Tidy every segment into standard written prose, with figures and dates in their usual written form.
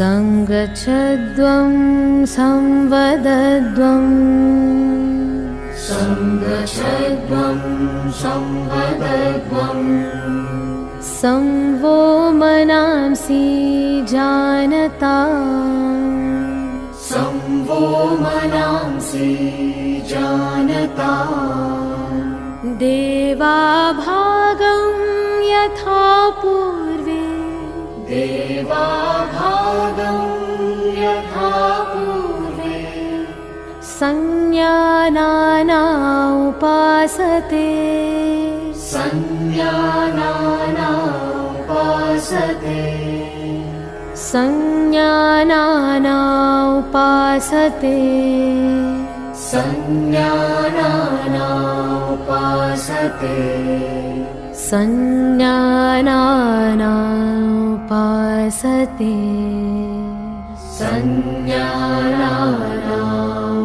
संगच्छध्वं संवदध्वं संगच्छध्वं संवदध्वं संवो मनांसि जानता संवो मनांसि जानता देवाभागं यथा पूर्वे देवाभागं यथा पूर्वे संज्ञानाना उपासते संज्ञानाना उपासते संज्ञानाना उपासते संज्ञानाना उपासते संज्ञानाना उपासते संज्ञानाना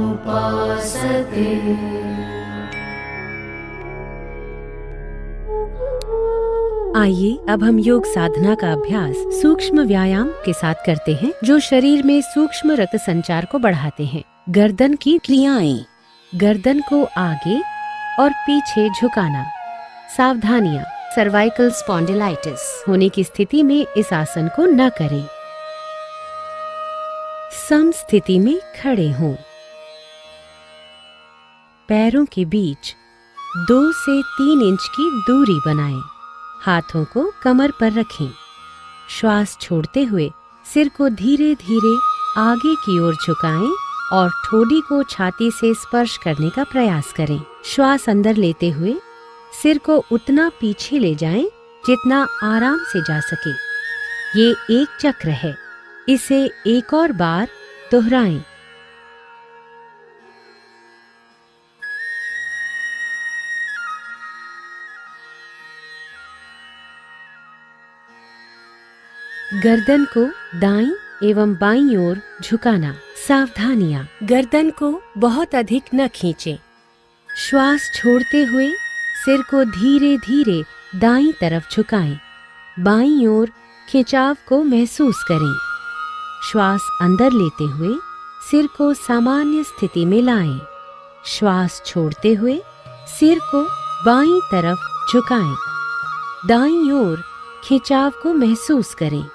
उपासते। आइए अब हम योग साधना का अभ्यास सूक्ष्म व्यायाम के साथ करते हैं जो शरीर में सूक्ष्म रक्त संचार को बढ़ाते हैं। गर्दन की क्रियाएं। गर्दन को आगे और पीछे झुकाना। सावधानियां। सर्वाइकल स्पॉन्डिलाइटिस होने की स्थिति में इस आसन को न करें। सम स्थिति में खड़े हों। पैरों के बीच 2 से 3 इंच की दूरी बनाएं। हाथों को कमर पर रखें। श्वास छोड़ते हुए सिर को धीरे धीरे आगे की ओर झुकाएं और ठोडी को छाती से स्पर्श करने का प्रयास करें। श्वास अंदर लेते हुए सिर को उतना पीछे ले जाएं जितना आराम से जा सके। ये एक चक्र है। इसे एक और बार दोहराएं। गर्दन को दाईं एवं बाईं ओर झुकाना। सावधानियां। गर्दन को बहुत अधिक न खींचें। श्वास छोड़ते हुए सिर को धीरे धीरे दाईं तरफ झुकाएं। बाईं ओर खिंचाव को महसूस करें। श्वास अंदर लेते हुए सिर को सामान्य स्थिति में लाएं। श्वास छोड़ते हुए सिर को बाईं तरफ झुकाएं। दाईं ओर खिंचाव को महसूस करें।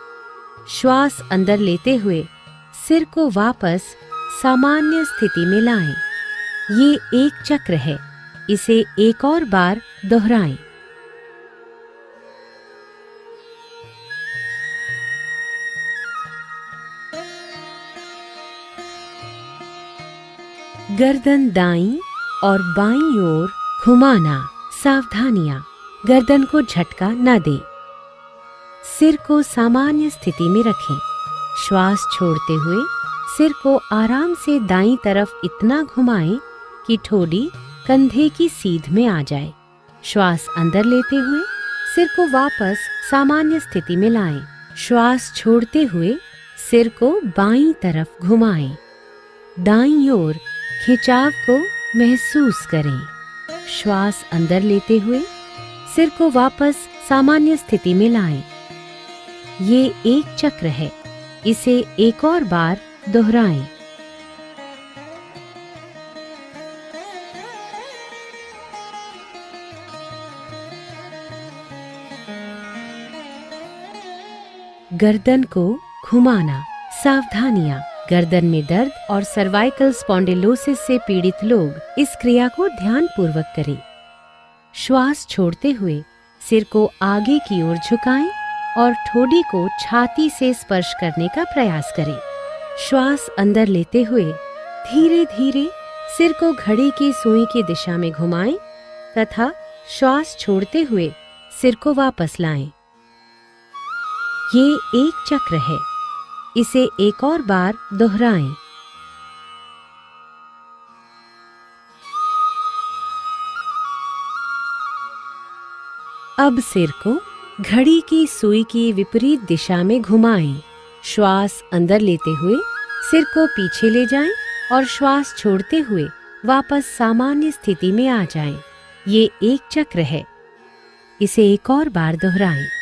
श्वास अंदर लेते हुए सिर को वापस सामान्य स्थिति में लाएं। ये एक चक्र है। इसे एक और बार दोहराएं। गर्दन दाईं और बाईं ओर घुमाना। सावधानियां। गर्दन को झटका न दें। सिर को सामान्य स्थिति में रखें। श्वास छोड़ते हुए सिर को आराम से दाईं तरफ इतना घुमाएं कि ठोडी कंधे की सीध में आ जाए। श्वास अंदर लेते हुए सिर को वापस सामान्य स्थिति में लाएं। श्वास छोड़ते हुए सिर को बाईं तरफ घुमाएं। दाईं ओर खिंचाव को महसूस करें। श्वास अंदर लेते हुए सिर को वापस सामान्य स्थिति में लाएं। ये एक चक्र है। इसे एक और बार दोहराएं। गर्दन को घुमाना। सावधानियां। गर्दन में दर्द और सर्वाइकल स्पॉन्डिलोसिस से पीड़ित लोग इस क्रिया को ध्यानपूर्वक करें। श्वास छोड़ते हुए सिर को आगे की ओर झुकाएं और ठोडी को छाती से स्पर्श करने का प्रयास करें। श्वास अंदर लेते हुए धीरे धीरे सिर को घड़ी की सुई की दिशा में घुमाएं तथा श्वास छोड़ते हुए सिर को वापस लाएं। ये एक चक्र है। इसे एक और बार दोहराएं। अब सिर को घड़ी की सुई की विपरीत दिशा में घुमाएं। श्वास अंदर लेते हुए सिर को पीछे ले जाएं और श्वास छोड़ते हुए वापस सामान्य स्थिति में आ जाएं। ये एक चक्र है। इसे एक और बार दोहराएं।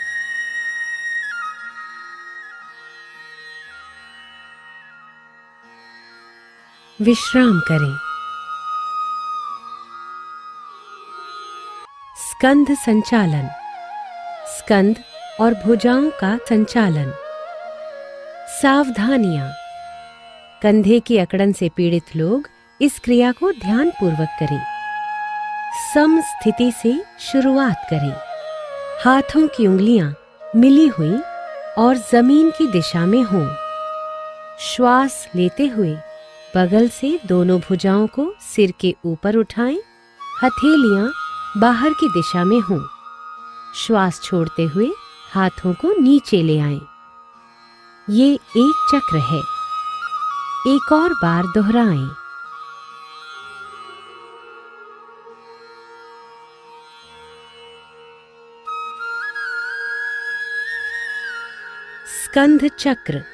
विश्राम करें। स्कंध संचालन, स्कंध और भुजाओं का संचालन। सावधानियां। कंधे की अकड़न से पीड़ित लोग इस क्रिया को ध्यान पूर्वक करें। सम स्थिति से शुरुआत करें। हाथों की उंगलियां मिली हुई और जमीन की दिशा में हों। श्वास लेते हुए बगल से दोनों भुजाओं को सिर के ऊपर उठाएं। हथेलियां बाहर की दिशा में हों। श्वास छोड़ते हुए हाथों को नीचे ले आएं। ये एक चक्र है। एक और बार दोहराएं। स्कंध चक्र।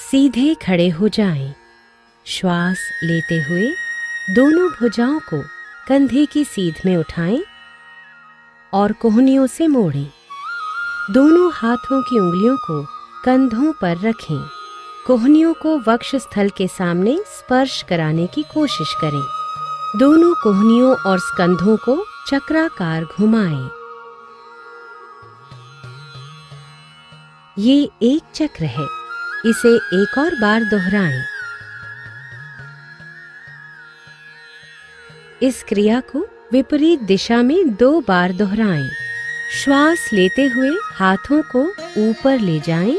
सीधे खड़े हो जाएं। श्वास लेते हुए दोनों भुजाओं को कंधे की सीध में उठाएं और कोहनियों से मोड़ें। दोनों हाथों की उंगलियों को कंधों पर रखें। कोहनियों को वक्षस्थल के सामने स्पर्श कराने की कोशिश करें। दोनों कोहनियों और स्कंधों को चक्राकार घुमाएं। ये एक चक्र है। इसे एक और बार दोहराएं। इस क्रिया को विपरीत दिशा में 2 बार दोहराएं। श्वास लेते हुए हाथों को ऊपर ले जाएं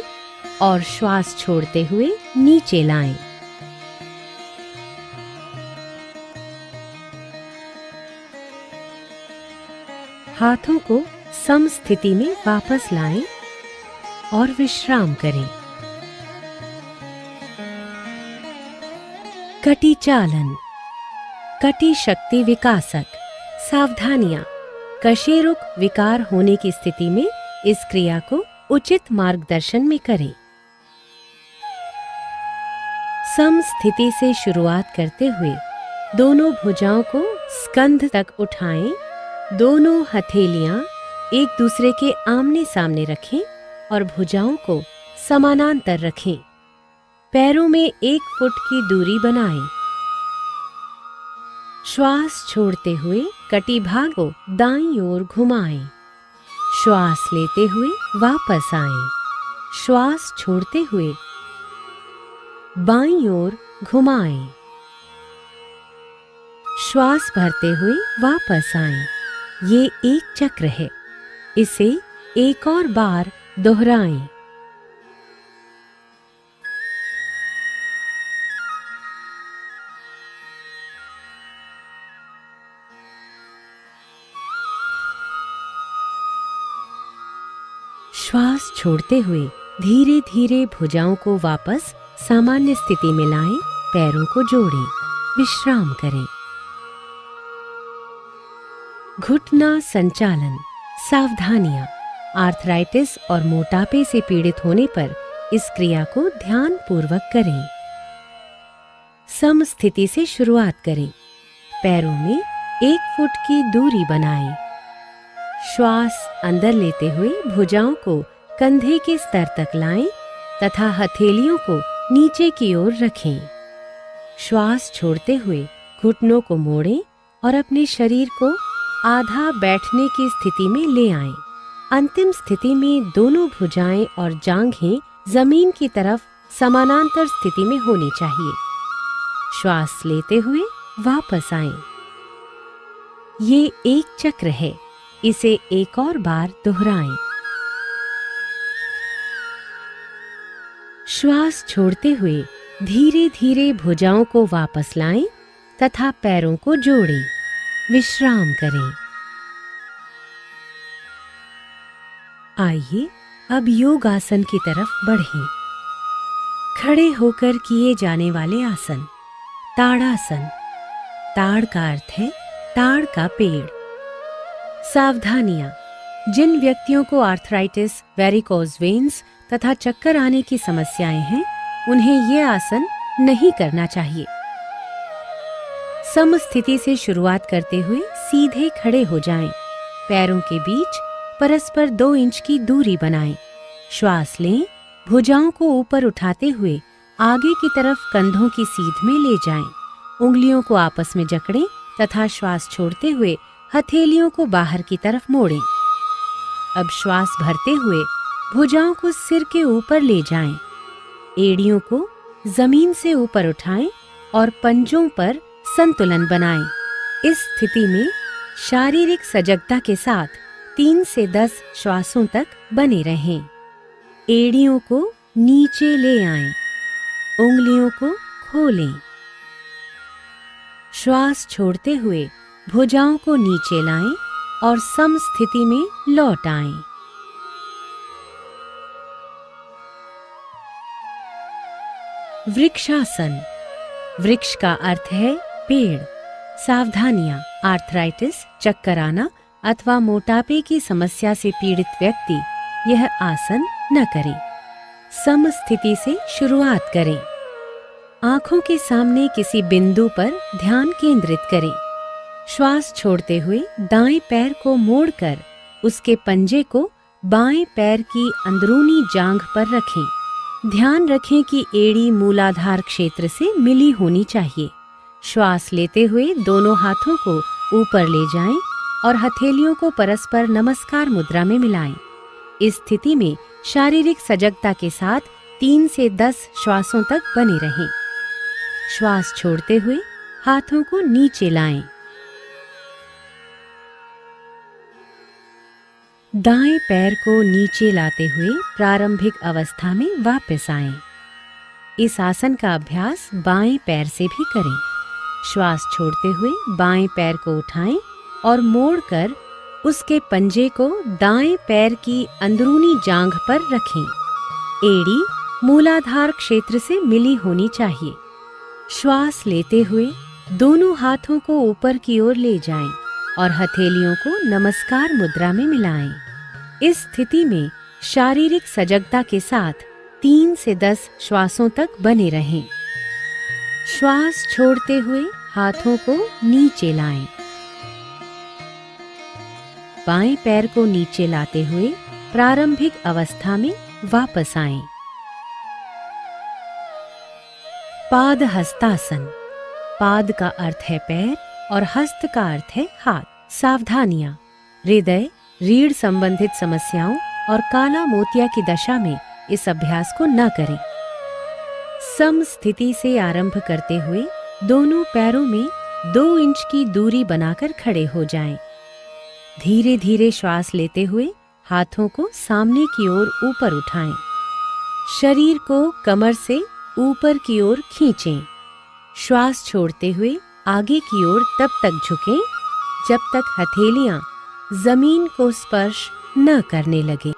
और श्वास छोड़ते हुए नीचे लाएं। हाथों को सम स्थिति में वापस लाएं और विश्राम करें। कटी चालन, कटी शक्ति विकासक। सावधानियां। कशेरुक विकार होने की स्थिति में इस क्रिया को उचित मार्गदर्शन में करें। सम स्थिति से शुरुआत करते हुए दोनों भुजाओं को स्कंध तक उठाएं। दोनों हथेलियां एक दूसरे के आमने सामने रखें और भुजाओं को समानांतर रखें। पैरों में 1 फुट की दूरी बनाएं। श्वास छोड़ते हुए कटी भाग को दाईं ओर घुमाएं। श्वास लेते हुए वापस आएं। श्वास छोड़ते हुए बाईं ओर घुमाएं। श्वास भरते हुए वापस आएं। ये एक चक्र है। इसे एक और बार दोहराएं। श्वास छोड़ते हुए धीरे धीरे भुजाओं को वापस सामान्य स्थिति में लाएं। पैरों को जोड़ें। विश्राम करें। घुटना संचालन। सावधानियां। आर्थराइटिस और मोटापे से पीड़ित होने पर इस क्रिया को ध्यान पूर्वक करें। सम स्थिति से शुरुआत करें। पैरों में 1 फुट की दूरी बनाएं। श्वास अंदर लेते हुए भुजाओं को कंधे के स्तर तक लाएं तथा हथेलियों को नीचे की ओर रखें। श्वास छोड़ते हुए घुटनों को मोड़ें और अपने शरीर को आधा बैठने की स्थिति में ले आएं। अंतिम स्थिति में दोनों भुजाएं और जांघें जमीन की तरफ समानांतर स्थिति में होनी चाहिए। श्वास लेते हुए वापस आएं। ये एक चक्र है। इसे एक और बार दोहराएं। श्वास छोड़ते हुए धीरे धीरे भुजाओं को वापस लाएं तथा पैरों को जोड़ें। विश्राम करें। आइए अब योग आसन की तरफ बढ़ें। खड़े होकर किए जाने वाले आसन। ताड़ासन। ताड़ का अर्थ है ताड़ का पेड़। सावधानियां। जिन व्यक्तियों को आर्थराइटिस, वेरिकोज वेन्स तथा चक्कर आने की समस्याएं हैं, उन्हें ये आसन नहीं करना चाहिए। सम स्थिति से शुरुआत करते हुए सीधे खड़े हो जाएं। पैरों के बीच परस्पर 2 इंच की दूरी बनाएं। श्वास लें। भुजाओं को ऊपर उठाते हुए आगे की तरफ कंधों की सीध में ले जाएं। उंगलियों को आपस में जकड़ें तथा श्वास छोड़ते हुए हथेलियों को बाहर की तरफ मोड़ें। अब श्वास भरते हुए भुजाओं को सिर के ऊपर ले जाएं। एड़ियों को जमीन से ऊपर उठाएं और पंजों पर संतुलन बनाएं। इस स्थिति में शारीरिक सजगता के साथ 3 से 10 श्वासों तक बने रहें। एड़ियों को नीचे ले आएं, उंगलियों को खोलें। श्वास छोड़ते हुए भुजाओं को नीचे लाएं और सम स्थिति में लौट आएं। वृक्षासन। वृक्ष का अर्थ है पेड़। सावधानियां, आर्थराइटिस, चक्कर आना अथवा मोटापे की समस्या से पीड़ित व्यक्ति यह आसन न करे। सम स्थिति से शुरुआत करें। आंखों के सामने किसी बिंदु पर ध्यान केंद्रित करें। श्वास छोड़ते हुए दाएं पैर को मोड़कर उसके पंजे को बाएं पैर की अंदरूनी जांघ पर रखें। ध्यान रखें कि एड़ी मूलाधार क्षेत्र से मिली होनी चाहिए। श्वास लेते हुए दोनों हाथों को ऊपर ले जाएं और हथेलियों को परस्पर नमस्कार मुद्रा में मिलाएं। इस स्थिति में शारीरिक सजगता के साथ 3 से 10 श्वासों तक बने रहें। श्वास छोड़ते हुए हाथों को नीचे लाएं। दाएं पैर को नीचे लाते हुए प्रारंभिक अवस्था में वापस आएं। इस आसन का अभ्यास बाएं पैर से भी करें। श्वास छोड़ते हुए बाएं पैर को उठाएं और मोड़कर उसके पंजे को दाएं पैर की अंदरूनी जांघ पर रखें। एड़ी मूलाधार क्षेत्र से मिली होनी चाहिए। श्वास लेते हुए दोनों हाथों को ऊपर की ओर ले जाएं और हथेलियों को नमस्कार मुद्रा में मिलाएं। इस स्थिति में शारीरिक सजगता के साथ 3 से 10 श्वासों तक बने रहें। श्वास छोड़ते हुए हाथों को नीचे लाएं। बाएं पैर को नीचे लाते हुए प्रारंभिक अवस्था में वापस आएं। पाद हस्तासन। पाद का अर्थ है पैर और हस्त का अर्थ है हाथ। सावधानियां, हृदय, रीढ़ संबंधित समस्याओं और काला मोतिया की दशा में इस अभ्यास को न करें। सम स्थिति से आरंभ करते हुए दोनों पैरों में 2 इंच की दूरी बनाकर खड़े हो जाएं। धीरे धीरे श्वास लेते हुए हाथों को सामने की ओर ऊपर उठाएं। शरीर को कमर से ऊपर की ओर खींचें। श्वास छोड़ते हुए आगे की ओर तब तक झुकें जब तक हथेलियां जमीन को स्पर्श न करने लगे।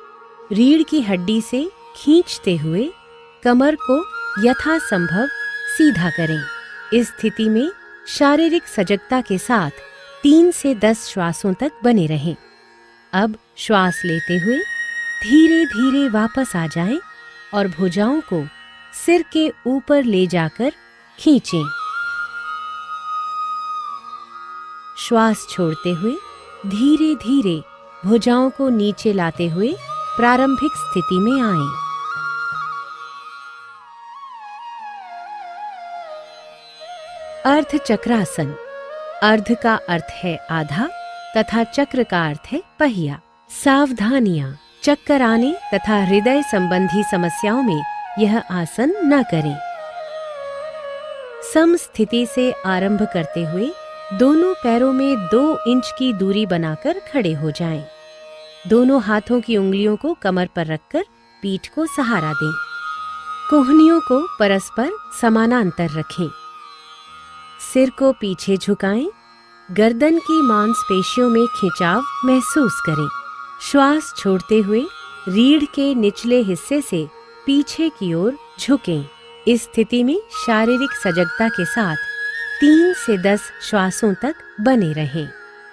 रीढ़ की हड्डी से खींचते हुए कमर को यथासंभव सीधा करें। इस स्थिति में शारीरिक सजगता के साथ 3 से 10 श्वासों तक बने रहें। अब श्वास लेते हुए धीरे धीरे वापस आ जाएं और भुजाओं को सिर के ऊपर ले जाकर खींचें। श्वास छोड़ते हुए धीरे धीरे भुजाओं को नीचे लाते हुए प्रारंभिक स्थिति में आएं। अर्ध चक्रासन। अर्ध का अर्थ है आधा तथा चक्र का अर्थ है पहिया। सावधानियां, चक्कर आने तथा हृदय संबंधी समस्याओं में यह आसन न करें। सम स्थिति से आरंभ करते हुए दोनों पैरों में 2 इंच की दूरी बनाकर खड़े हो जाएं। दोनों हाथों की उंगलियों को कमर पर रखकर पीठ को सहारा दें। कोहनियों को परस्पर समानांतर रखें। सिर को पीछे झुकाएं। गर्दन की मांसपेशियों में खिंचाव महसूस करें। श्वास छोड़ते हुए रीढ़ के निचले हिस्से से पीछे की ओर झुकें। इस स्थिति में शारीरिक सजगता के साथ 3 से 10 श्वासों तक बने रहें।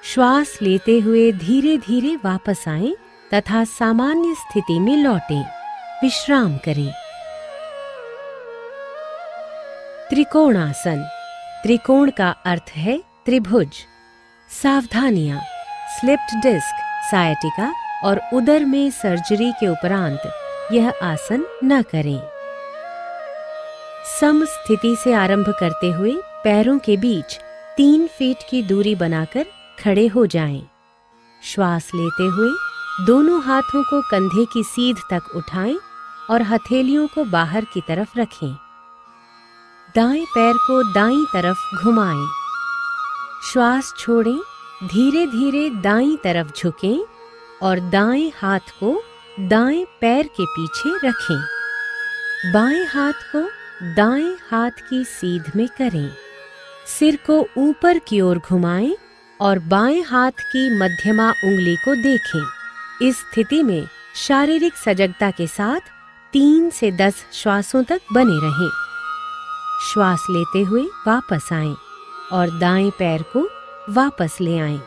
श्वास लेते हुए धीरे धीरे वापस आएं तथा सामान्य स्थिति में लौटें। विश्राम करें। त्रिकोणासन। त्रिकोण का अर्थ है त्रिभुज। सावधानियां, स्लिप्ड डिस्क, सायटिका और उदर में सर्जरी के उपरांत यह आसन न करें। सम स्थिति से आरंभ करते हुए पैरों के बीच 3 फीट की दूरी बनाकर खड़े हो जाएं। श्वास लेते हुए दोनों हाथों को कंधे की सीध तक उठाएं और हथेलियों को बाहर की तरफ रखें। दाएं पैर को दाईं तरफ घुमाएं। श्वास छोड़ें, धीरे धीरे दाईं तरफ झुकें और दाएं हाथ को दाएं पैर के पीछे रखें। बाएं हाथ को दाएं हाथ की सीध में करें। सिर को ऊपर की ओर घुमाएं और बाएं हाथ की मध्यमा उंगली को देखें। इस स्थिति में शारीरिक सजगता के साथ 3 से 10 श्वासों तक बने रहें। श्वास लेते हुए वापस आएं और दाएं पैर को वापस ले आएं।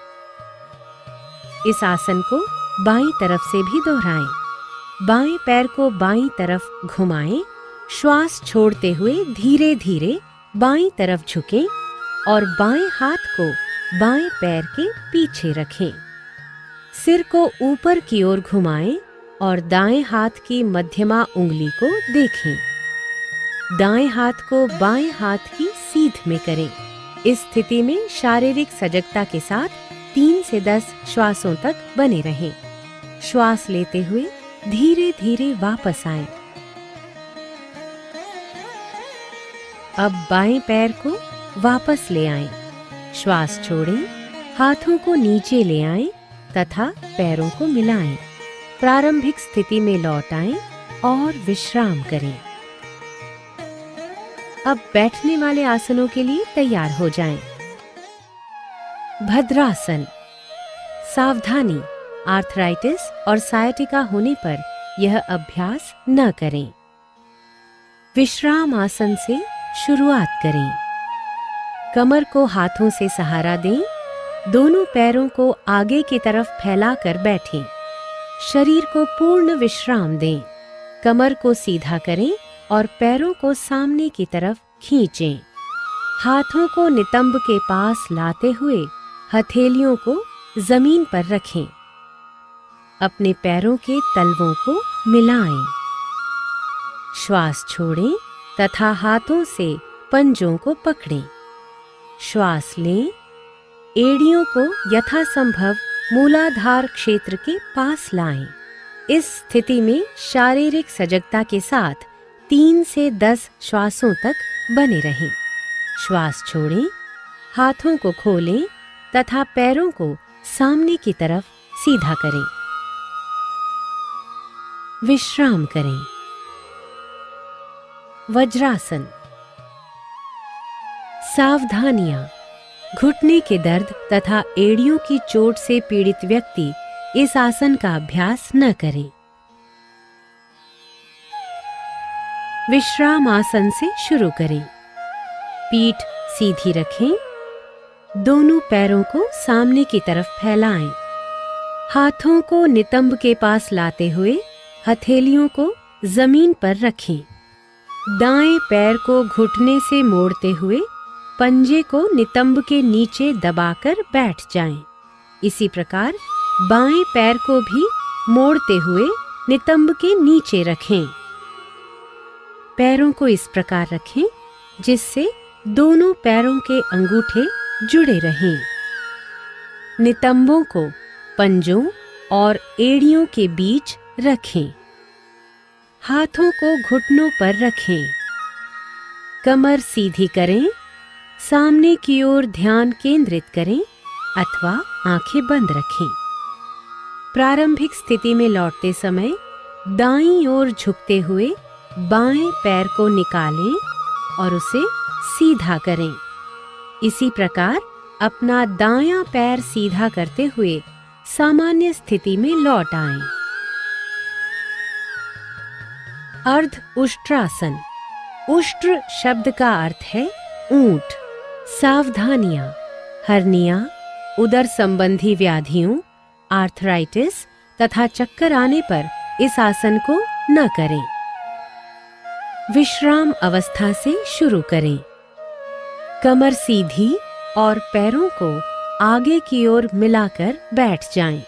इस आसन को बाईं तरफ से भी दोहराएं। बाएं पैर को बाईं तरफ घुमाएं। श्वास छोड़ते हुए धीरे धीरे बाईं तरफ झुकें और बाएं हाथ को बाएं पैर के पीछे रखें। सिर को ऊपर की ओर घुमाएं और दाएं हाथ की मध्यमा उंगली को देखें। दाएं हाथ को बाएं हाथ की सीध में करें। इस स्थिति में शारीरिक सजगता के साथ 3 से 10 श्वासों तक बने रहें। श्वास लेते हुए धीरे धीरे वापस आएं। अब बाएं पैर को वापस ले आएं। श्वास छोड़ें, हाथों को नीचे ले आएं तथा पैरों को मिलाएं। प्रारंभिक स्थिति में लौट आएं और विश्राम करें। अब बैठने वाले आसनों के लिए तैयार हो जाएं। भद्रासन। सावधानी, आर्थराइटिस और सायटिका होने पर यह अभ्यास न करें। विश्राम आसन से शुरुआत करें। कमर को हाथों से सहारा दें। दोनों पैरों को आगे की तरफ फैलाकर बैठें। शरीर को पूर्ण विश्राम दें। कमर को सीधा करें और पैरों को सामने की तरफ खींचें। हाथों को नितंब के पास लाते हुए हथेलियों को जमीन पर रखें। अपने पैरों के तलवों को मिलाएं। श्वास छोड़ें तथा हाथों से पंजों को पकड़ें। श्वास लें। एड़ियों को यथासंभव मूलाधार क्षेत्र के पास लाएं। इस स्थिति में शारीरिक सजगता के साथ 3 से 10 श्वासों तक बने रहें। श्वास छोड़ें, हाथों को खोलें तथा पैरों को सामने की तरफ सीधा करें। विश्राम करें। वज्रासन। सावधानियां। घुटने के दर्द तथा एड़ियों की चोट से पीड़ित व्यक्ति इस आसन का अभ्यास न करें। विश्राम आसन से शुरू करें। पीठ सीधी रखें। दोनों पैरों को सामने की तरफ फैलाएं। हाथों को नितंब के पास लाते हुए हथेलियों को जमीन पर रखें। दाएं पैर को घुटने से मोड़ते हुए पंजे को नितंब के नीचे दबाकर बैठ जाएं। इसी प्रकार बाएं पैर को भी मोड़ते हुए नितंब के नीचे रखें। पैरों को इस प्रकार रखें जिससे दोनों पैरों के अंगूठे जुड़े रहें। नितंबों को पंजों और एड़ियों के बीच रखें। हाथों को घुटनों पर रखें। कमर सीधी करें। सामने की ओर ध्यान केंद्रित करें अथवा आंखें बंद रखें। प्रारंभिक स्थिति में लौटते समय दाईं ओर झुकते हुए बाएं पैर को निकालें और उसे सीधा करें। इसी प्रकार अपना दायां पैर सीधा करते हुए सामान्य स्थिति में लौट आएं। अर्ध उष्ट्रासन। उष्ट्र शब्द का अर्थ है ऊंट। सावधानियां। हर्निया, उदर संबंधी व्याधियों, आर्थराइटिस तथा चक्कर आने पर इस आसन को न करें। विश्राम अवस्था से शुरू करें। कमर सीधी और पैरों को आगे की ओर मिलाकर बैठ जाएं।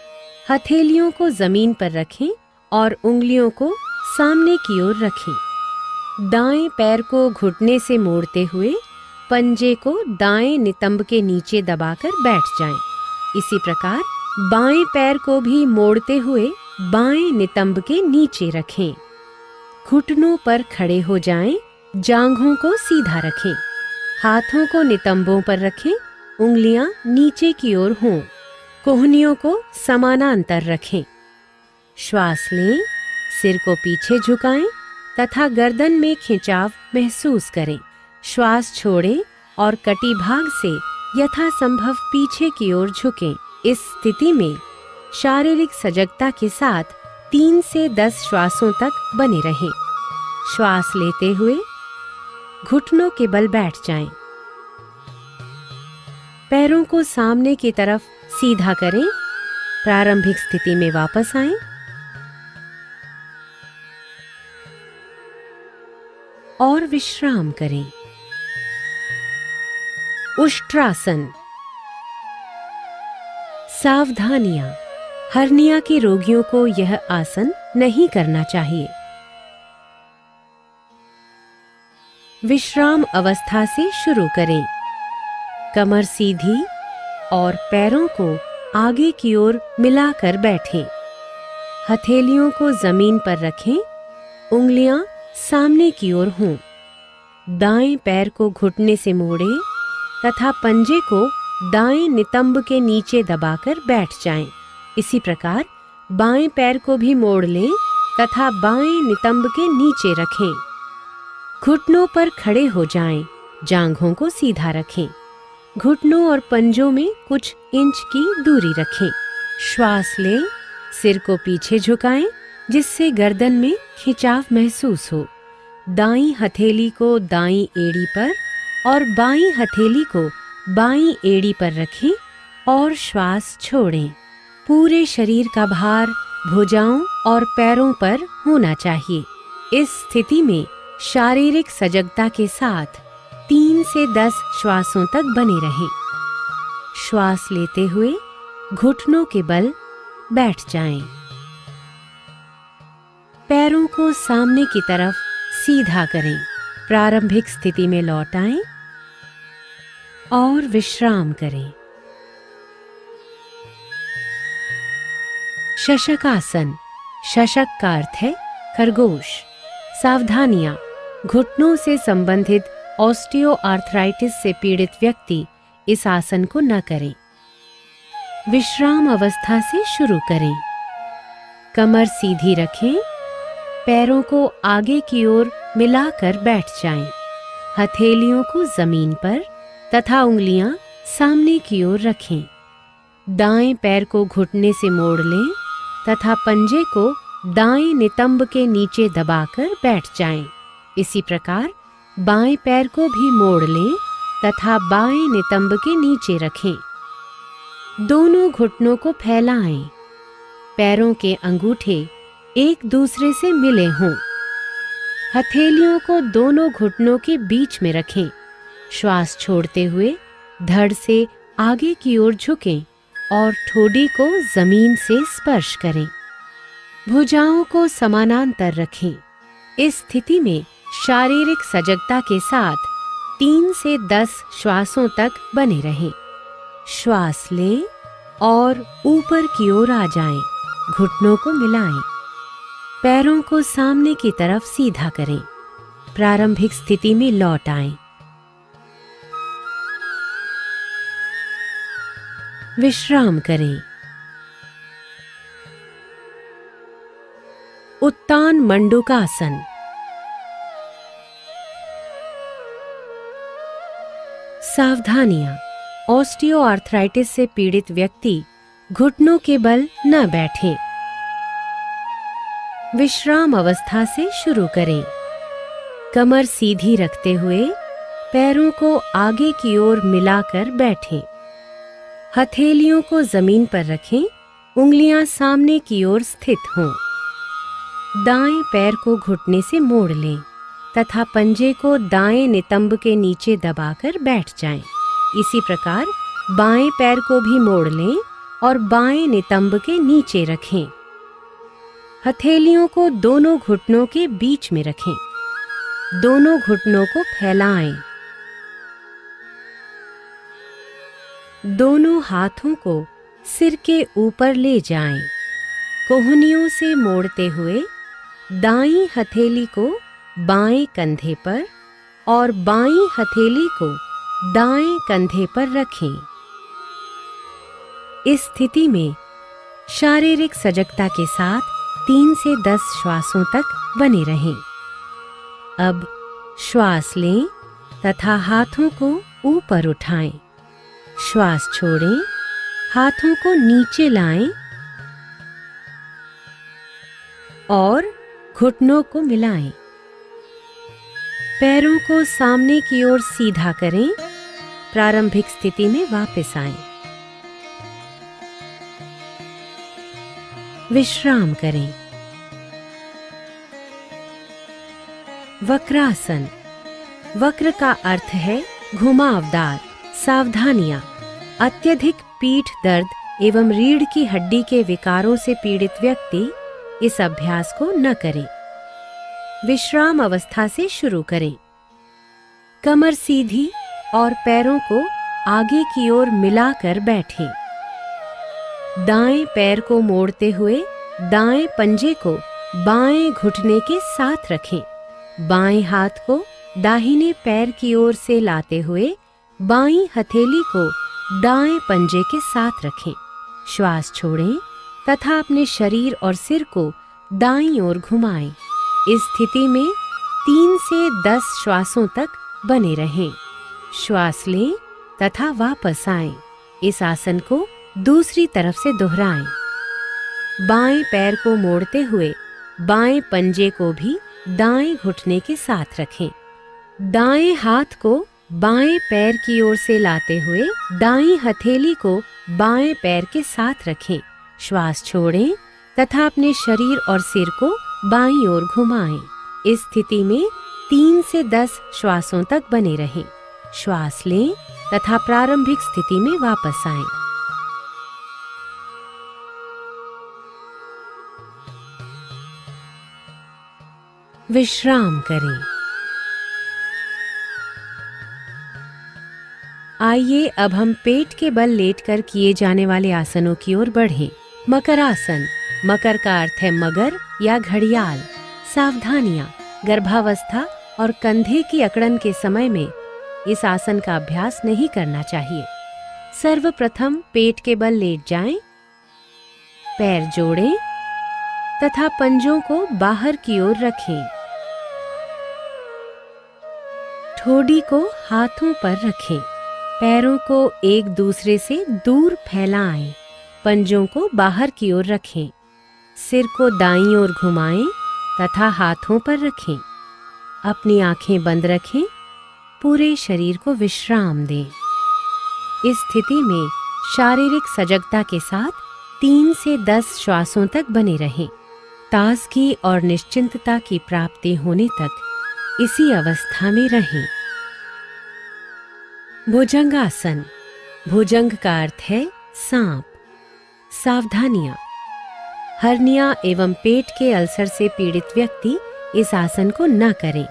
हथेलियों को जमीन पर रखें और उंगलियों को सामने की ओर रखें। दाएं पैर को घुटने से मोड़ते हुए पंजे को दाएं नितंब के नीचे दबाकर बैठ जाएं। इसी प्रकार बाएं पैर को भी मोड़ते हुए बाएं नितंब के नीचे रखें। घुटनों पर खड़े हो जाएं, जांघों को सीधा रखें, हाथों को नितंबों पर रखें, उंगलियां नीचे की ओर हों, कोहनियों को समानांतर रखें। श्वास लें, सिर को पीछे झुकाएं तथा गर्दन में खिंचाव महसूस करें। श्वास छोड़ें और कटिभाग से यथासंभव पीछे की ओर झुकें। इस स्थिति में शारीरिक सजगता के साथ 3 से 10 श्वासों तक बने रहें। श्वास लेते हुए घुटनों के बल बैठ जाएं। पैरों को सामने की तरफ सीधा करें। प्रारंभिक स्थिति में वापस आएं। और विश्राम करें। उष्ट्रासन। सावधानियां। हर्निया के रोगियों को यह आसन नहीं करना चाहिए। विश्राम अवस्था से शुरू करें। कमर सीधी और पैरों को आगे की ओर मिलाकर बैठें। हथेलियों को जमीन पर रखें, उंगलियां सामने की ओर हों। दाएं पैर को घुटने से मोड़ें तथा पंजे को दाएं नितंब के नीचे दबाकर बैठ जाएं। इसी प्रकार बाएं पैर को भी मोड़ लें तथा बाएं नितंब के नीचे रखें। घुटनों पर खड़े हो जाएं, जांघों को सीधा रखें। घुटनों और पंजों में कुछ इंच की दूरी रखें। श्वास लें, सिर को पीछे झुकाएं जिससे गर्दन में खिंचाव महसूस हो। दाईं हथेली को दाईं एड़ी पर और बाईं हथेली को बाईं एड़ी पर रखें और श्वास छोड़ें। पूरे शरीर का भार भुजाओं और पैरों पर होना चाहिए। इस स्थिति में शारीरिक सजगता के साथ 3 से 10 श्वासों तक बने रहें। श्वास लेते हुए घुटनों के बल बैठ जाएं। पैरों को सामने की तरफ सीधा करें। प्रारंभिक स्थिति में लौट आएं और विश्राम करें। शशकासन। शशक का अर्थ है खरगोश। सावधानियां। घुटनों से संबंधित ऑस्टियोआर्थराइटिस से पीड़ित व्यक्ति इस आसन को न करें। विश्राम अवस्था से शुरू करें। कमर सीधी रखें, पैरों को आगे की ओर मिलाकर बैठ जाएं। हथेलियों को जमीन पर तथा उंगलियां सामने की ओर रखें। दाएं पैर को घुटने से मोड़ लें तथा पंजे को दाएं नितंब के नीचे दबाकर बैठ जाएं। इसी प्रकार बाएं पैर को भी मोड़ लें तथा बाएं नितंब के नीचे रखें। दोनों घुटनों को फैलाएं। पैरों के अंगूठे एक दूसरे से मिले हों। हथेलियों को दोनों घुटनों के बीच में रखें। श्वास छोड़ते हुए धड़ से आगे की ओर झुकें और ठोडी को जमीन से स्पर्श करें। भुजाओं को समानांतर रखें। इस स्थिति में शारीरिक सजगता के साथ 3 से 10 श्वासों तक बने रहें। श्वास लें और ऊपर की ओर आ जाएं। घुटनों को मिलाएं। पैरों को सामने की तरफ सीधा करें। प्रारंभिक स्थिति में लौट आएं। विश्राम करें। उत्तान मंडूकासन। सावधानियां। ऑस्टियोआर्थराइटिस से पीड़ित व्यक्ति घुटनों के बल न बैठें। विश्राम अवस्था से शुरू करें। कमर सीधी रखते हुए पैरों को आगे की ओर मिलाकर बैठें। हथेलियों को जमीन पर रखें, उंगलियां सामने की ओर स्थित हों। दाएं पैर को घुटने से मोड़ लें तथा पंजे को दाएं नितंब के नीचे दबाकर बैठ जाएं। इसी प्रकार बाएं पैर को भी मोड़ लें और बाएं नितंब के नीचे रखें। हथेलियों को दोनों घुटनों के बीच में रखें। दोनों घुटनों को फैलाएं। दोनों हाथों को सिर के ऊपर ले जाएं। कोहनियों से मोड़ते हुए दाईं हथेली को बाएं कंधे पर और बाईं हथेली को दाएं कंधे पर रखें। इस स्थिति में शारीरिक सजगता के साथ 3 से 10 श्वासों तक बने रहें। अब श्वास लें तथा हाथों को ऊपर उठाएं। श्वास छोड़ें, हाथों को नीचे लाएं और घुटनों को मिलाएं। पैरों को सामने की ओर सीधा करें। प्रारंभिक स्थिति में वापस आएं। विश्राम करें। वक्रासन। वक्र का अर्थ है घुमावदार। सावधानियां। अत्यधिक पीठ दर्द एवं रीढ़ की हड्डी के विकारों से पीड़ित व्यक्ति इस अभ्यास को न करें। विश्राम अवस्था से शुरू करें। कमर सीधी और पैरों को आगे की ओर मिलाकर बैठें। दाएं पैर को मोड़ते हुए दाएं पंजे को बाएं घुटने के साथ रखें। बाएं हाथ को दाहिने पैर की ओर से लाते हुए बाईं हथेली को दाएं पंजे के साथ रखें। श्वास छोड़ें तथा अपने शरीर और सिर को दाईं ओर घुमाएं। इस स्थिति में 3 से 10 श्वासों तक बने रहें। श्वास लें तथा वापस आएं। इस आसन को दूसरी तरफ से दोहराएं। बाएं पैर को मोड़ते हुए बाएं पंजे को भी दाएं घुटने के साथ रखें। दाएं हाथ को बाएं पैर की ओर से लाते हुए दाईं हथेली को बाएं पैर के साथ रखें। श्वास छोड़ें तथा अपने शरीर और सिर को बाईं ओर घुमाएं। इस स्थिति में 3 से 10 श्वासों तक बने रहें। श्वास लें तथा प्रारंभिक स्थिति में वापस आएं। विश्राम करें। आइए अब हम पेट के बल लेटकर किए जाने वाले आसनों की ओर बढ़ें। मकरासन। मकर का अर्थ है मगर या घड़ियाल। सावधानियां। गर्भावस्था और कंधे की अकड़न के समय में इस आसन का अभ्यास नहीं करना चाहिए। सर्वप्रथम पेट के बल लेट जाएं, पैर जोड़ें तथा पंजों को बाहर की ओर रखें। ठोड़ी को हाथों पर रखें। पैरों को एक दूसरे से दूर फैलाएं। पंजों को बाहर की ओर रखें। सिर को दाईं ओर घुमाएं तथा हाथों पर रखें। अपनी आंखें बंद रखें। पूरे शरीर को विश्राम दें। इस स्थिति में शारीरिक सजगता के साथ 3 से 10 श्वासों तक बने रहें। ताजगी और निश्चिंतता की प्राप्ति होने तक इसी अवस्था में रहें। भुजंगासन। भुजंग का अर्थ है सांप। सावधानियां। हर्निया एवं पेट के अल्सर से पीड़ित व्यक्ति इस आसन को न करें।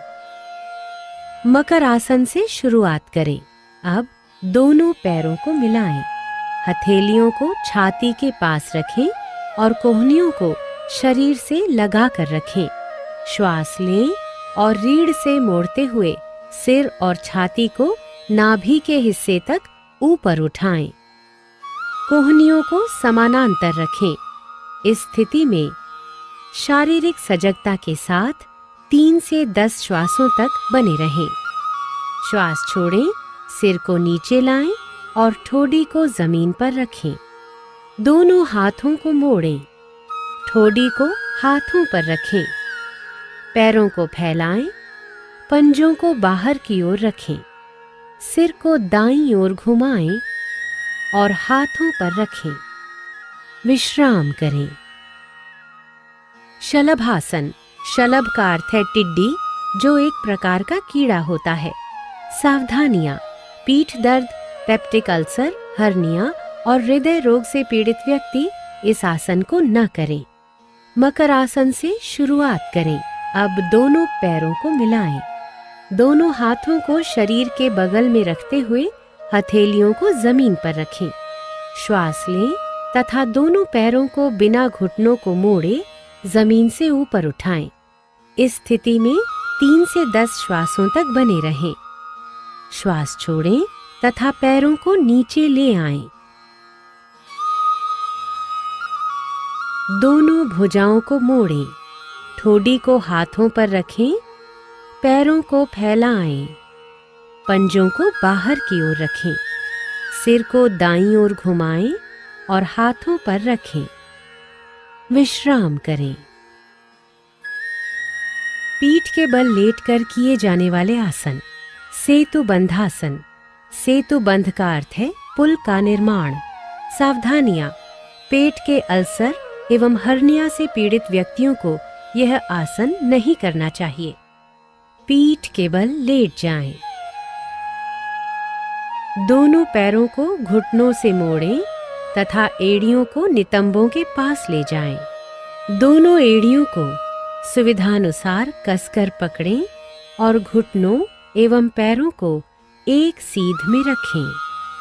मकर आसन से शुरुआत करें। अब दोनों पैरों को मिलाएं। हथेलियों को छाती के पास रखें और कोहनियों को शरीर से लगा कर रखें। श्वास लें और रीढ़ से मोड़ते हुए सिर और छाती को नाभि के हिस्से तक ऊपर उठाएं। कोहनियों को समानांतर रखें। इस स्थिति में शारीरिक सजगता के साथ 3 से 10 श्वासों तक बने रहें। श्वास छोड़ें, सिर को नीचे लाएं और ठोड़ी को जमीन पर रखें। दोनों हाथों को मोड़ें। ठोड़ी को हाथों पर रखें। पैरों को फैलाएं। पंजों को बाहर की ओर रखें। सिर को दाईं ओर घुमाएं और हाथों पर रखें। विश्राम करें। शलभासन। शलभ का अर्थ है टिड्डी, जो एक प्रकार का कीड़ा होता है। सावधानियां। पीठ दर्द, पेप्टिक अल्सर, हर्निया और हृदय रोग से पीड़ित व्यक्ति इस आसन को न करें। मकर आसन से शुरुआत करें। अब दोनों पैरों को मिलाएं। दोनों हाथों को शरीर के बगल में रखते हुए हथेलियों को जमीन पर रखें। श्वास लें तथा दोनों पैरों को बिना घुटनों को मोड़े जमीन से ऊपर उठाएं। इस स्थिति में 3 से 10 श्वासों तक बने रहें। श्वास छोड़ें तथा पैरों को नीचे ले आएं। दोनों भुजाओं को मोड़ें, ठोडी को हाथों पर रखें, पैरों को फैलाएं, पंजों को बाहर की ओर रखें, सिर को दाईं ओर घुमाएं और हाथों पर रखें। विश्राम करें। पीठ के बल लेटकर किए जाने वाले आसन। सेतु बंधासन। सेतु बंध का अर्थ है पुल का निर्माण। सावधानियां। पेट के अल्सर एवं हर्निया से पीड़ित व्यक्तियों को यह आसन नहीं करना चाहिए। पीठ के बल लेट जाएं। दोनों पैरों को घुटनों से मोड़ें तथा एड़ियों को नितंबों के पास ले जाएं। दोनों एड़ियों को सुविधानुसार कसकर पकड़ें और घुटनों एवं पैरों को एक सीध में रखें।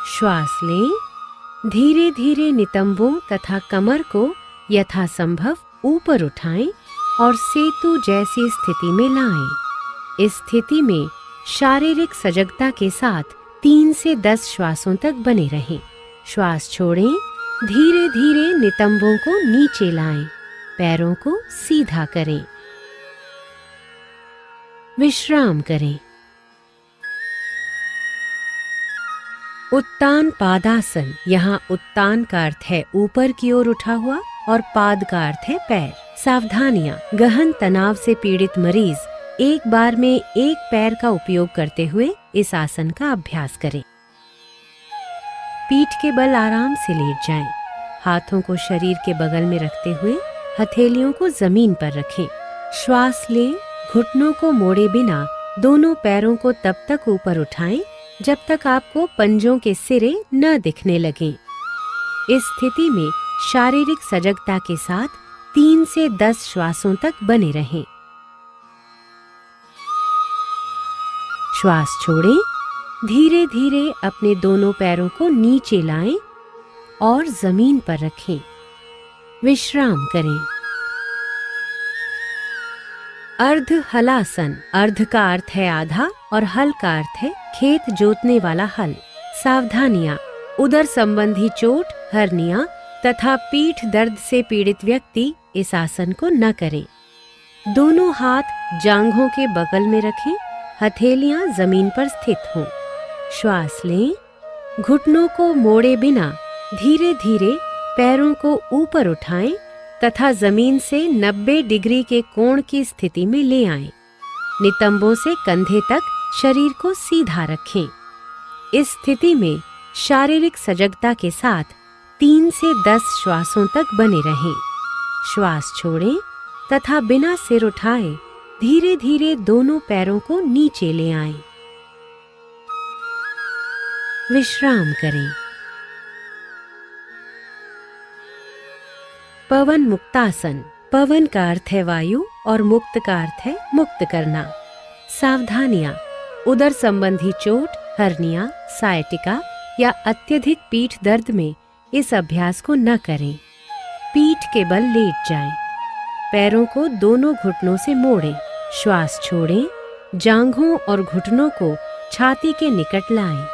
श्वास लें। धीरे धीरे नितंबों तथा कमर को यथासंभव ऊपर उठाएं और सेतु जैसी स्थिति में लाएं। इस स्थिति में शारीरिक सजगता के साथ 3 से 10 श्वासों तक बने रहें। श्वास छोड़ें। धीरे धीरे नितंबों को नीचे लाएं। पैरों को सीधा करें। विश्राम करें। उत्तान पादासन। यहाँ उत्तान का अर्थ है ऊपर की ओर उठा हुआ और पाद का अर्थ है पैर। सावधानियां। गहन तनाव से पीड़ित मरीज एक बार में एक पैर का उपयोग करते हुए इस आसन का अभ्यास करें। पीठ के बल आराम से लेट जाएं। हाथों को शरीर के बगल में रखते हुए हथेलियों को जमीन पर रखें। श्वास लें। घुटनों को मोड़े बिना दोनों पैरों को तब तक ऊपर उठाएं जब तक आपको पंजों के सिरे न दिखने लगें। इस स्थिति में शारीरिक सजगता के साथ 3 से 10 श्वासों तक बने रहें। श्वास छोड़ें। धीरे धीरे अपने दोनों पैरों को नीचे लाएं और जमीन पर रखें। विश्राम करें। अर्ध हलासन। अर्ध का अर्थ है आधा और हल का अर्थ है खेत जोतने वाला हल। सावधानियां। उदर संबंधी चोट, हर्निया तथा पीठ दर्द से पीड़ित व्यक्ति इस आसन को न करें। दोनों हाथ जांघों के बगल में रखें। हथेलियां जमीन पर स्थित हों। श्वास लें। घुटनों को मोड़े बिना धीरे धीरे पैरों को ऊपर उठाएं तथा जमीन से 90 डिग्री के कोण की स्थिति में ले आएं। नितंबों से कंधे तक शरीर को सीधा रखें। इस स्थिति में शारीरिक सजगता के साथ 3 से 10 श्वासों तक बने रहें। श्वास छोड़ें तथा बिना सिर उठाए धीरे धीरे दोनों पैरों को नीचे ले आएं। विश्राम करें। पवन मुक्तासन। पवन का अर्थ है वायु और मुक्त का अर्थ है मुक्त करना। सावधानियां। उदर संबंधी चोट, हर्निया, सायटिका या अत्यधिक पीठ दर्द में इस अभ्यास को न करें। पीठ के बल लेट जाएं। पैरों को दोनों घुटनों से मोड़ें। श्वास छोड़ें। जांघों और घुटनों को छाती के निकट लाएं।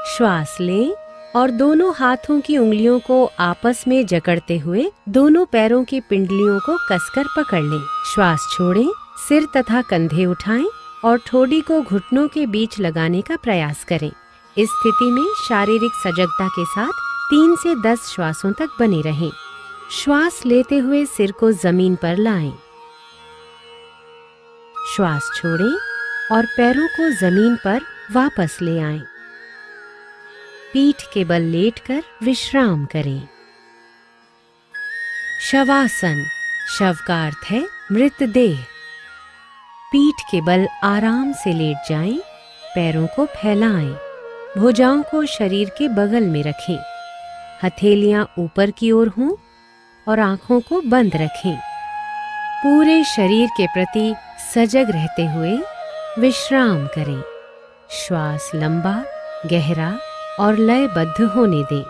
श्वास लें और दोनों हाथों की उंगलियों को आपस में जकड़ते हुए दोनों पैरों की पिंडलियों को कसकर पकड़ लें। श्वास छोड़ें। सिर तथा कंधे उठाएं और ठोडी को घुटनों के बीच लगाने का प्रयास करें। इस स्थिति में शारीरिक सजगता के साथ 3 से 10 श्वासों तक बने रहें। श्वास लेते हुए सिर को जमीन पर लाएं। श्वास छोड़ें और पैरों को जमीन पर वापस ले आएं। पीठ के बल लेटकर विश्राम करें। शवासन। शव का अर्थ है मृतदेह। पीठ के बल आराम से लेट जाएं। पैरों को फैलाएं। भुजाओं को शरीर के बगल में रखें। हथेलियां ऊपर की ओर हों और आंखों को बंद रखें। पूरे शरीर के प्रति सजग रहते हुए विश्राम करें। श्वास लंबा, गहरा और लयबद्ध होने दें।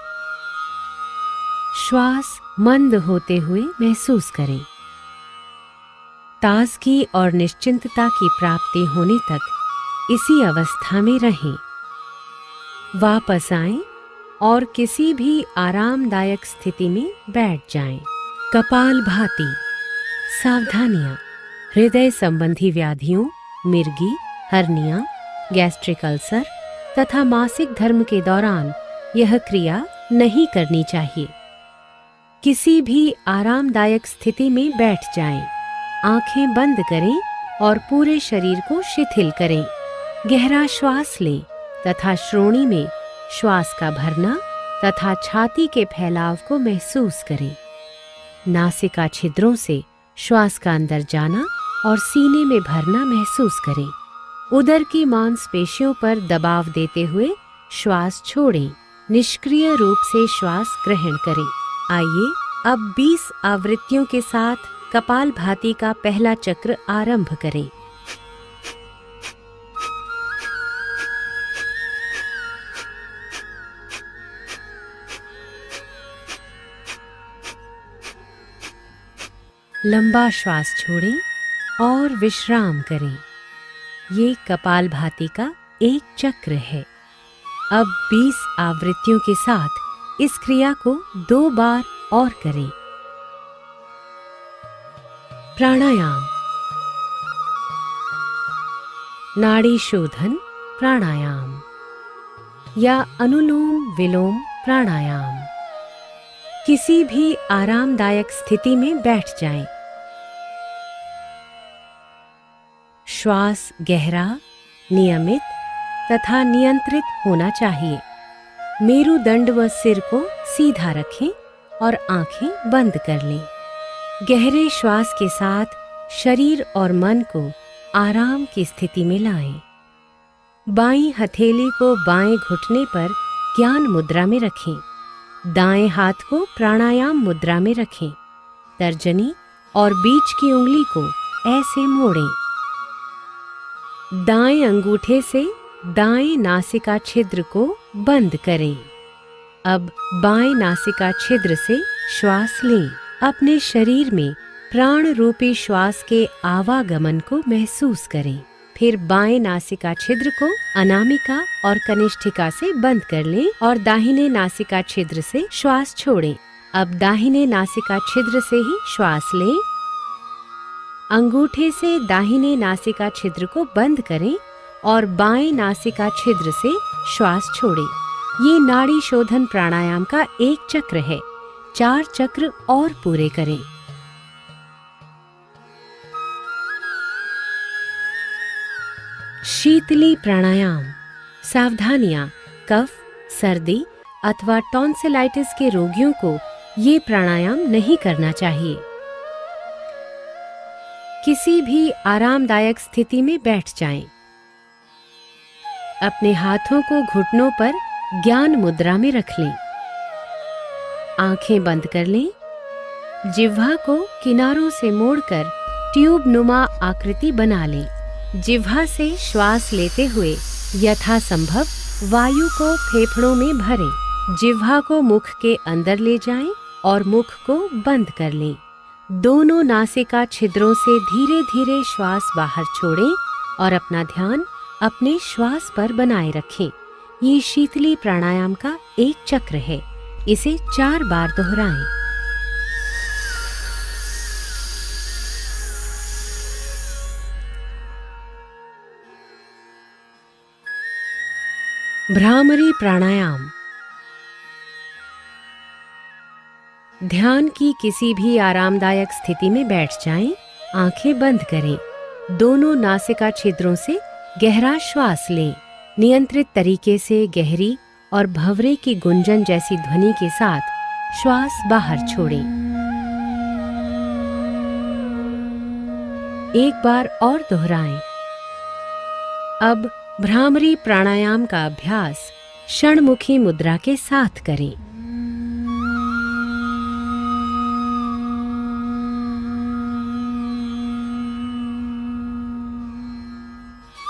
श्वास मंद होते हुए महसूस करें। ताजगी और निश्चिंतता की प्राप्ति होने तक इसी अवस्था में रहें। वापस आएं और किसी भी आरामदायक स्थिति में बैठ जाएं। कपालभाति। सावधानियां। हृदय संबंधी व्याधियों, मिर्गी, हर्निया, गैस्ट्रिक अल्सर तथा मासिक धर्म के दौरान यह क्रिया नहीं करनी चाहिए। किसी भी आरामदायक स्थिति में बैठ जाएं। आंखें बंद करें और पूरे शरीर को शिथिल करें। गहरा श्वास लें तथा श्रोणी में श्वास का भरना तथा छाती के फैलाव को महसूस करें। नासिका छिद्रों से श्वास का अंदर जाना और सीने में भरना महसूस करें। उदर की मांसपेशियों पर दबाव देते हुए श्वास छोड़ें। निष्क्रिय रूप से श्वास ग्रहण करें। आइए अब 20 आवृत्तियों के साथ कपालभाति का पहला चक्र आरंभ करें। लंबा श्वास छोड़ें और विश्राम करें। ये कपालभाति का एक चक्र है। अब 20 आवृत्तियों के साथ इस क्रिया को 2 बार और करें। प्राणायाम। नाड़ी शोधन प्राणायाम या अनुलोम विलोम प्राणायाम। किसी भी आरामदायक स्थिति में बैठ जाएं। श्वास गहरा, नियमित तथा नियंत्रित होना चाहिए। मेरुदंड व सिर को सीधा रखें और आंखें बंद कर लें। गहरे श्वास के साथ शरीर और मन को आराम की स्थिति में लाएं। बाईं हथेली को बाएं घुटने पर ज्ञान मुद्रा में रखें। दाएं हाथ को प्राणायाम मुद्रा में रखें। तर्जनी और बीच की उंगली को ऐसे मोड़ें। दाएं अंगूठे से दाएं नासिका छिद्र को बंद करें। अब बाएं नासिका छिद्र से श्वास लें। अपने शरीर में प्राण रूपी श्वास के आवागमन को महसूस करें। फिर बाएं नासिका छिद्र को अनामिका और कनिष्ठिका से बंद कर लें और दाहिने नासिका छिद्र से श्वास छोड़ें। अब दाहिने नासिका छिद्र से ही श्वास लें। अंगूठे से दाहिने नासिका छिद्र को बंद करें और बाएं नासिका छिद्र से श्वास छोड़ें। ये नाड़ी शोधन प्राणायाम का एक चक्र है। 4 चक्र और पूरे करें। शीतली प्राणायाम। सावधानियां। कफ, सर्दी अथवा टॉन्सिलाइटिस के रोगियों को ये प्राणायाम नहीं करना चाहिए। किसी भी आरामदायक स्थिति में बैठ जाएं। अपने हाथों को घुटनों पर ज्ञान मुद्रा में रख लें। आंखें बंद कर लें। जिह्वा को किनारों से मोड़कर ट्यूब नुमा आकृति बना लें। जिह्वा से श्वास लेते हुए यथासंभव वायु को फेफड़ों में भरें। जिह्वा को मुख के अंदर ले जाएं और मुख को बंद कर लें। दोनों नासिका छिद्रों से धीरे धीरे श्वास बाहर छोड़ें और अपना ध्यान अपने श्वास पर बनाए रखें। ये शीतली प्राणायाम का एक चक्र है। इसे 4 बार दोहराएं। भ्रामरी प्राणायाम। ध्यान की किसी भी आरामदायक स्थिति में बैठ जाएं। आंखें बंद करें। दोनों नासिका छिद्रों से गहरा श्वास लें। नियंत्रित तरीके से गहरी और भंवरे की गुंजन जैसी ध्वनि के साथ श्वास बाहर छोड़ें। एक बार और दोहराएं। अब भ्रामरी प्राणायाम का अभ्यास षणमुखी मुद्रा के साथ करें।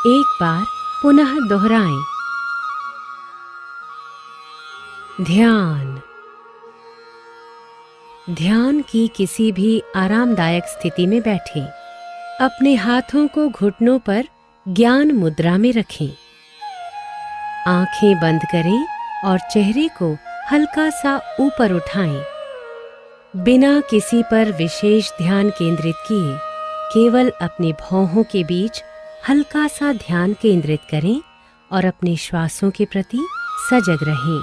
एक बार पुनः दोहराएं। ध्यान। ध्यान की किसी भी आरामदायक स्थिति में बैठें। अपने हाथों को घुटनों पर ज्ञान मुद्रा में रखें। आंखें बंद करें और चेहरे को हल्का सा ऊपर उठाएं। बिना किसी पर विशेष ध्यान केंद्रित किए केवल अपने भौहों के बीच हल्का सा ध्यान केंद्रित करें और अपने श्वासों के प्रति सजग रहें।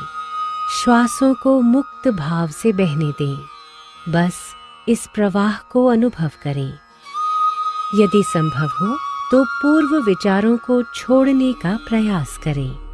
श्वासों को मुक्त भाव से बहने दें। बस इस प्रवाह को अनुभव करें। यदि संभव हो तो पूर्व विचारों को छोड़ने का प्रयास करें।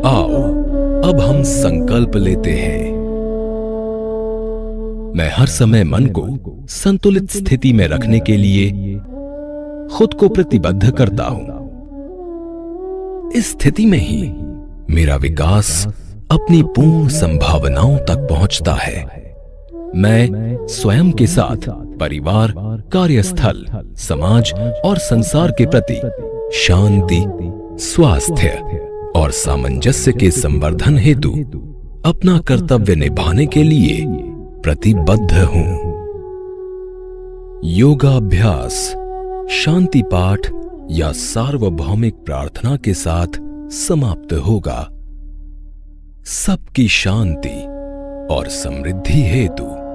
आओ अब हम संकल्प लेते हैं। मैं हर समय मन को संतुलित स्थिति में रखने के लिए खुद को प्रतिबद्ध करता हूं। इस स्थिति में ही मेरा विकास अपनी पूर्ण संभावनाओं तक पहुंचता है। मैं स्वयं के साथ परिवार, कार्यस्थल, समाज और संसार के प्रति शांति, स्वास्थ्य और सामंजस्य के संवर्धन हेतु अपना कर्तव्य निभाने के लिए प्रतिबद्ध हूं। योगाभ्यास, शांति पाठ या सार्वभौमिक प्रार्थना के साथ समाप्त होगा। सबकी शांति और समृद्धि हेतु।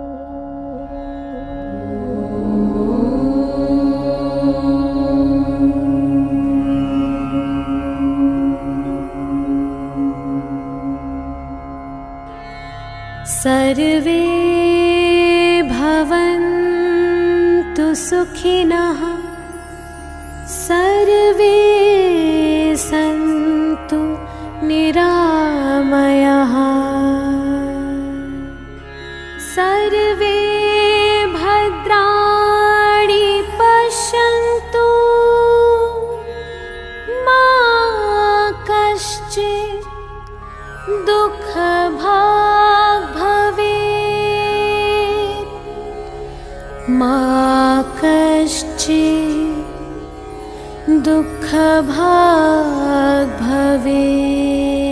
सर्वे भवन्तु सुखिनः, सर्वे सन्तु निरामयाः, सर्वे भद्राणि पश्यन्तु, मा कश्चित् दुःखभाग् भवेत्, मा कश्चित् दुःखभाग् भवेत्।